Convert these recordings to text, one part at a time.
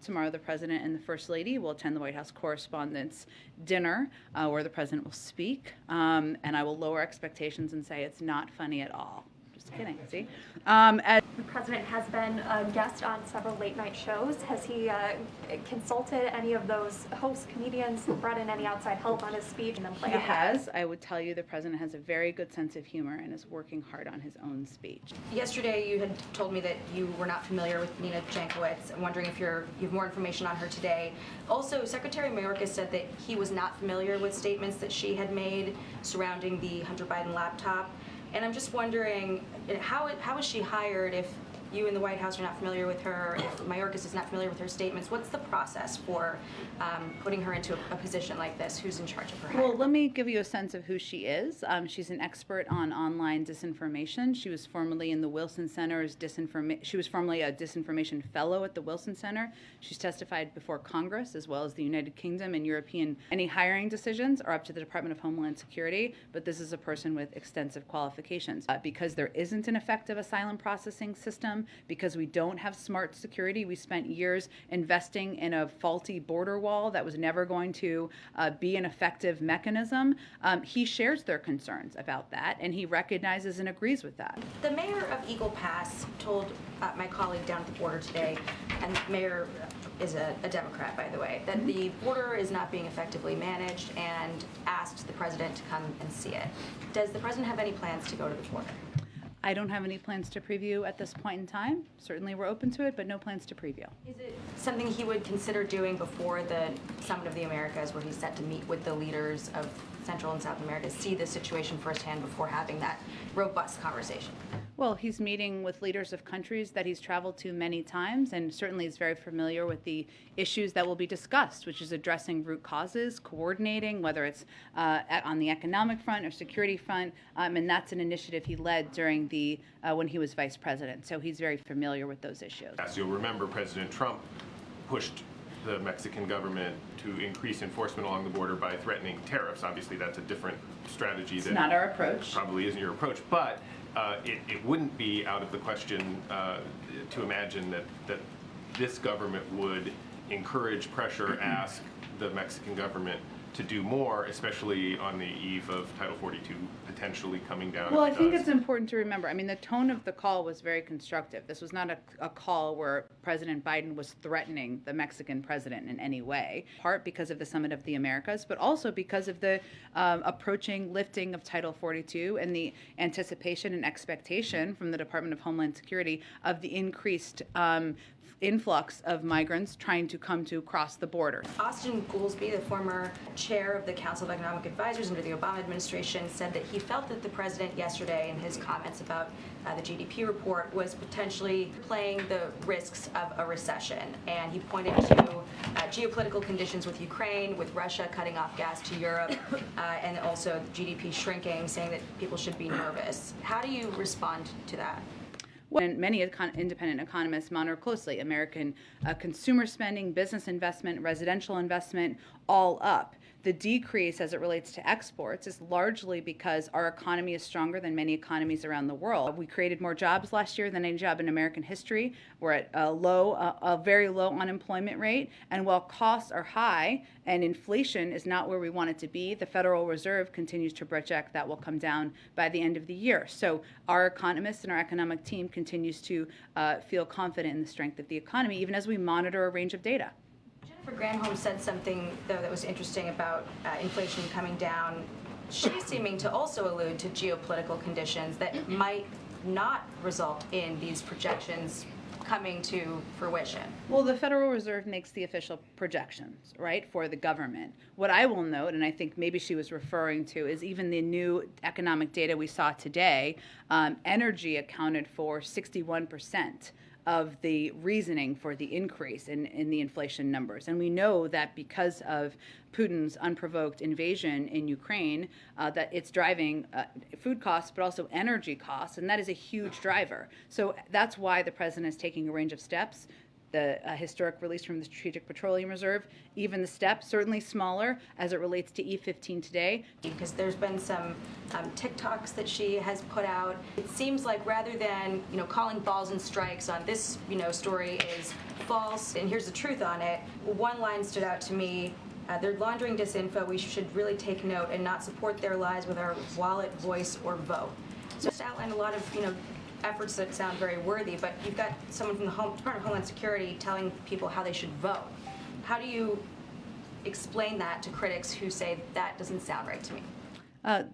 Tomorrow, the President and the First Lady will attend the White House Correspondents' Dinner, where the President will speak, and I will lower expectations and say it's not funny at all. Just kidding, see? The President has been a guest on several late-night shows. Has he consulted any of those host comedians, brought in any outside help on his speech, and then played? He has. I would tell you the President has a very good sense of humor and is working hard on his own speech. Yesterday, you had told me that you were not familiar with Nina Jankowicz. I'm wondering if you have more information on her today. Also, Secretary Mayorkas said that he was not familiar with statements that she had made surrounding the Hunter Biden laptop. And I'm just wondering, how was she hired if you in the White House are not familiar with her, if Mayorkas is not familiar with her statements? What's the process for putting her into a position like this? Who's in charge of her hiring? Well, let me give you a sense of who she is. She's an expert on online disinformation. She was formerly in the Wilson Center's she was formerly a disinformation fellow at the Wilson Center. She's testified before Congress as well as the United Kingdom and European. Any hiring decisions are up to the Department of Homeland Security, but this is a person with extensive qualifications. Because there isn't an effective asylum processing system, because we don't have smart security. We spent years investing in a faulty border wall that was never going to be an effective mechanism. He shares their concerns about that, and he recognizes and agrees with that. The mayor of Eagle Pass told my colleague down at the border today, and the mayor is a Democrat, by the way, that the border is not being effectively managed, and asked the president to come and see it. Does the president have any plans to go to the border? I don't have any plans to preview at this point in time. Certainly we're open to it, but no plans to preview. Is it something he would consider doing before the Summit of the Americas, where he's set to meet with the leaders of Central and South America, see the situation firsthand before having that robust conversation? Well, he's meeting with leaders of countries that he's traveled to many times, and certainly is very familiar with the issues that will be discussed, which is addressing root causes, coordinating, whether it's on the economic front or security front, and that's an initiative he led during the when he was vice president. So he's very familiar with those issues. As you'll remember, President Trump pushed the Mexican government to increase enforcement along the border by threatening tariffs. Obviously, that's a different strategy. It's not our approach. Probably isn't your approach, but it wouldn't be out of the question to imagine that this government would encourage, pressure, ask the Mexican government to do more, especially on the eve of Title 42 potentially coming down. Well, I think it's important to remember, I mean, the tone of the call was very constructive. This was not a call where President Biden was threatening the Mexican president in any way, part because of the Summit of the Americas, but also because of the approaching lifting of Title 42 and the anticipation and expectation from the Department of Homeland Security of the increased influx of migrants trying to come to cross the border. Austin Goolsbee, the former chair of the Council of Economic Advisors under the Obama administration, said that he felt that the president yesterday in his comments about the GDP report was potentially playing the risks of a recession. And he pointed to geopolitical conditions with Ukraine, with Russia cutting off gas to Europe, and also GDP shrinking, saying that people should be nervous. How do you respond to that? And many independent economists monitor closely American consumer spending, business investment, residential investment, all up. The decrease as it relates to exports is largely because our economy is stronger than many economies around the world. We created more jobs last year than any job in American history. We're at a very low unemployment rate. And while costs are high and inflation is not where we want it to be, the Federal Reserve continues to project that will come down by the end of the year. So our economists and our economic team continues to feel confident in the strength of the economy, even as we monitor a range of data. Jennifer Granholm said something, though, that was interesting about inflation coming down. She's seeming to also allude to geopolitical conditions that might not result in these projections coming to fruition. Well, the Federal Reserve makes the official projections, right, for the government. What I will note, and I think maybe she was referring to, is even the new economic data we saw today, energy accounted for 61% of the reasoning for the increase in the inflation numbers. And we know that because of Putin's unprovoked invasion in Ukraine, that it's driving food costs, but also energy costs, and that is a huge driver. So that's why the president is taking a range of steps. the historic release from the Strategic Petroleum Reserve, even the steps, certainly smaller as it relates to E15 today. Because there's been some TikToks that she has put out. It seems like rather than, calling balls and strikes on this, story is false, and here's the truth on it, one line stood out to me. They're laundering disinfo. We should really take note and not support their lies with our wallet, voice, or vote. So just outlined a lot of, efforts that sound very worthy, but you've got someone from the Department of Homeland Security telling people how they should vote. How do you explain that to critics who say that doesn't sound right to me?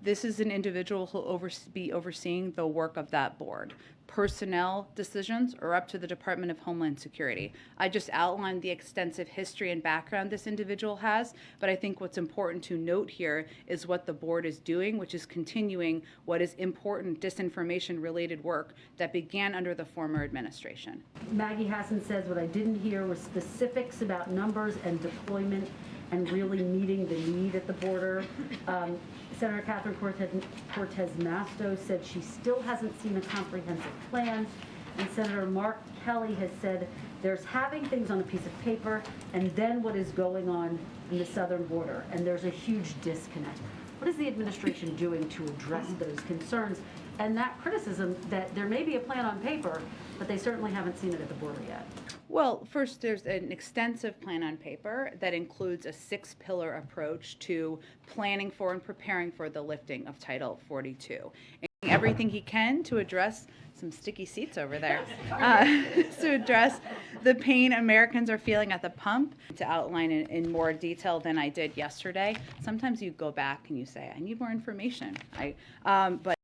This is an individual who will be overseeing the work of that board. Personnel decisions are up to the Department of Homeland Security. I just outlined the extensive history and background this individual has, but I think what's important to note here is what the board is doing, which is continuing what is important disinformation-related work that began under the former administration. Maggie Hassan says, what I didn't hear was specifics about numbers and deployment and really meeting the need at the border. Senator Catherine Cortez Masto said she still hasn't seen a comprehensive plan. And Senator Mark Kelly has said there's having things on a piece of paper and then what is going on in the southern border. And there's a huge disconnect. What is the administration doing to address those concerns and that criticism that there may be a plan on paper, but they certainly haven't seen it at the border yet? Well, first, there's an extensive plan on paper that includes a 6-pillar approach to planning for and preparing for the lifting of Title 42. And doing everything he can to address some sticky seats over there, to address the pain Americans are feeling at the pump, to outline in more detail than I did yesterday. Sometimes you go back and you say, I need more information. But